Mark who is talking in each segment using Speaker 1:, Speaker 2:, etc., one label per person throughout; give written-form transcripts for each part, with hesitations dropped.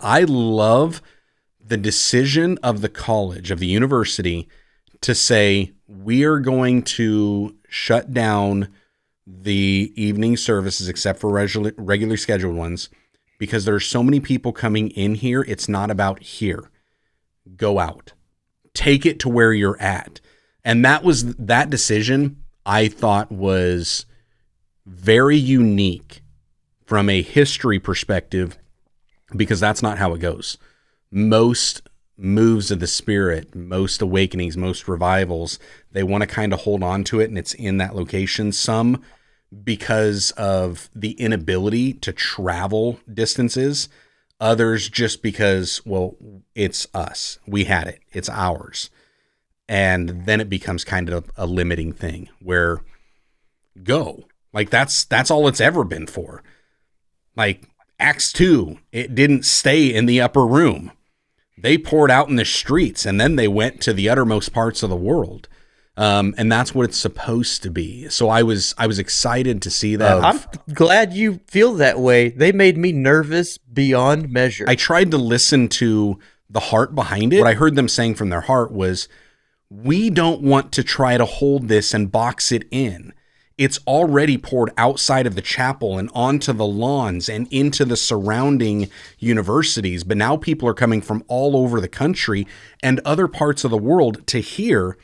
Speaker 1: I love the decision of the college, of the university, to say, we are going to shut down the evening services except for regularly scheduled ones because there are so many people coming in here. It's not about here. Go out. Take it to where you're at. And that decision I thought was very unique from a history perspective, because that's not how it goes. Most moves of the Spirit, most awakenings, most revivals, they want to kind of hold on to it, and it's in that location. Some because of the inability to travel distances, others just because, well, it's us. We had it. It's ours. And then it becomes kind of a limiting thing where go. Like that's all it's ever been for. Like Acts 2, it didn't stay in the upper room. They poured out in the streets, and then they went to the uttermost parts of the world. And that's what it's supposed to be. So I was excited to see that.
Speaker 2: I'm glad you feel that way. They made me nervous beyond measure.
Speaker 1: I tried to listen to the heart behind it. What I heard them saying from their heart was, we don't want to try to hold this and box it in. It's already poured outside of the chapel and onto the lawns and into the surrounding universities. But now people are coming from all over the country and other parts of the world to hear,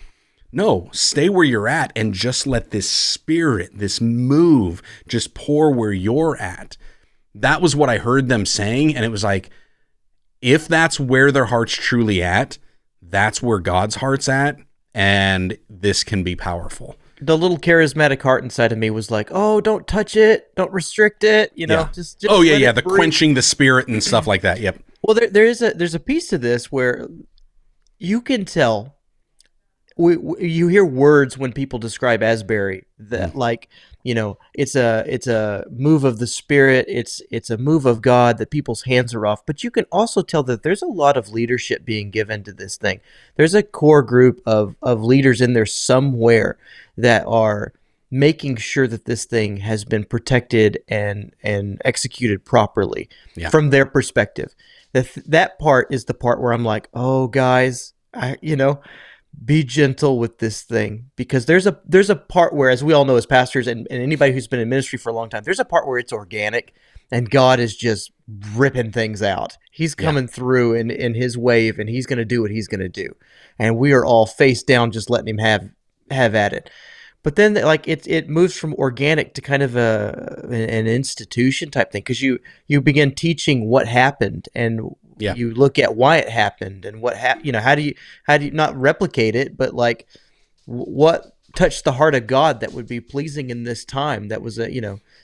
Speaker 1: no, stay where you're at and just let this Spirit, this move, just pour where you're at. That was what I heard them saying. And it was like, if that's where their heart's truly at, that's where God's heart's at. And this can be powerful.
Speaker 2: The little charismatic heart inside of me was like, oh, don't touch it. Don't restrict it. You know,
Speaker 1: yeah.
Speaker 2: just
Speaker 1: oh yeah. Yeah. The
Speaker 2: breathe.
Speaker 1: quenching the Spirit and stuff like that. Yep.
Speaker 2: Well, there's a piece to this where you can tell. You hear words when people describe Asbury that like, you know, it's a move of the Spirit. It's a move of God that people's hands are off. But you can also tell that there's a lot of leadership being given to this thing. There's a core group of leaders in there somewhere that are making sure that this thing has been protected and executed properly from their perspective. That part is the part where I'm like, oh, guys, be gentle with this thing, because there's a part where, as we all know as pastors and anybody who's been in ministry for a long time, there's a part where it's organic and God is just ripping things out. He's coming through in his wave, and he's going to do what he's going to do. And we are all face down just letting him have at it. But then like it moves from organic to kind of an institution type thing, because you begin teaching what happened, and you look at why it happened and how do you not replicate it, but like what touched the heart of God that would be pleasing in this time, that was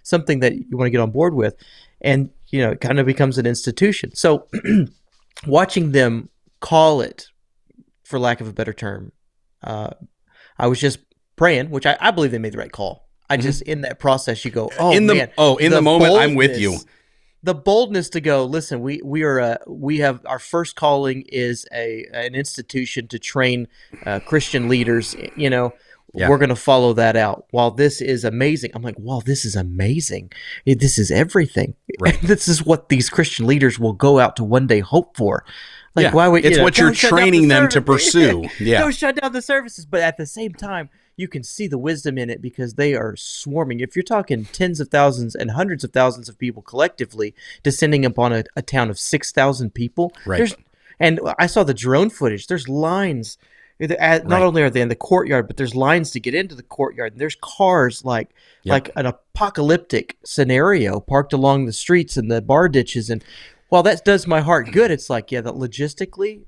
Speaker 2: something that you want to get on board with, and it kind of becomes an institution. So watching them call it, for lack of a better term, I was just praying, which I believe they made the right call. I just, in that process, you go, oh, in the
Speaker 1: moment, I'm with you.
Speaker 2: The boldness to go, listen, we have our first calling is an institution to train Christian leaders. We're going to follow that out. While this is amazing, I'm like, wow, this is amazing. This is everything. Right. This is what these Christian leaders will go out to one day hope for. Like, why would
Speaker 1: it's what you're training them to pursue. Yeah,
Speaker 2: don't shut down the services, but at the same time, you can see the wisdom in it, because they are swarming. If you're talking tens of thousands and hundreds of thousands of people collectively descending upon a town of 6,000 people,
Speaker 1: right?
Speaker 2: And I saw the drone footage. There's lines. Not only are they in the courtyard, but there's lines to get into the courtyard. And there's cars like an apocalyptic scenario parked along the streets and the bar ditches. And while that does my heart good, it's like, that logistically,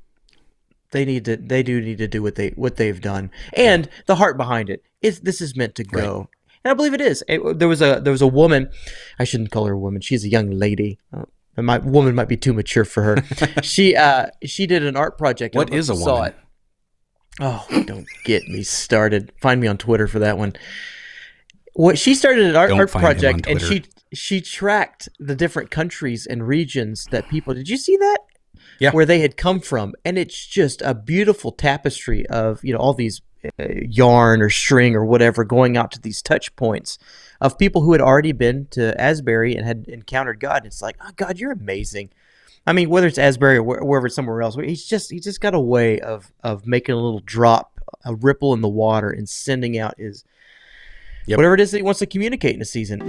Speaker 2: they do need to do what they've done, and the heart behind it is this is meant to go, right. And I believe it is. There was a woman. I shouldn't call her a woman. She's a young lady. My woman might be too mature for her. She did an art project.
Speaker 1: What is a woman? Saw it.
Speaker 2: Oh, don't get me started. Find me on Twitter for that one. She started an art project, and she tracked the different countries and regions that people. Did you see that? Yeah. Where they had come from, and it's just a beautiful tapestry of all these yarn or string or whatever going out to these touch points of people who had already been to Asbury and had encountered God. It's like, oh, God, you're amazing. I mean, whether it's Asbury or wherever it's somewhere else, he's just got a way of making a little drop, a ripple in the water, and sending out his
Speaker 1: Yep.
Speaker 2: whatever it is that he wants to communicate in a season.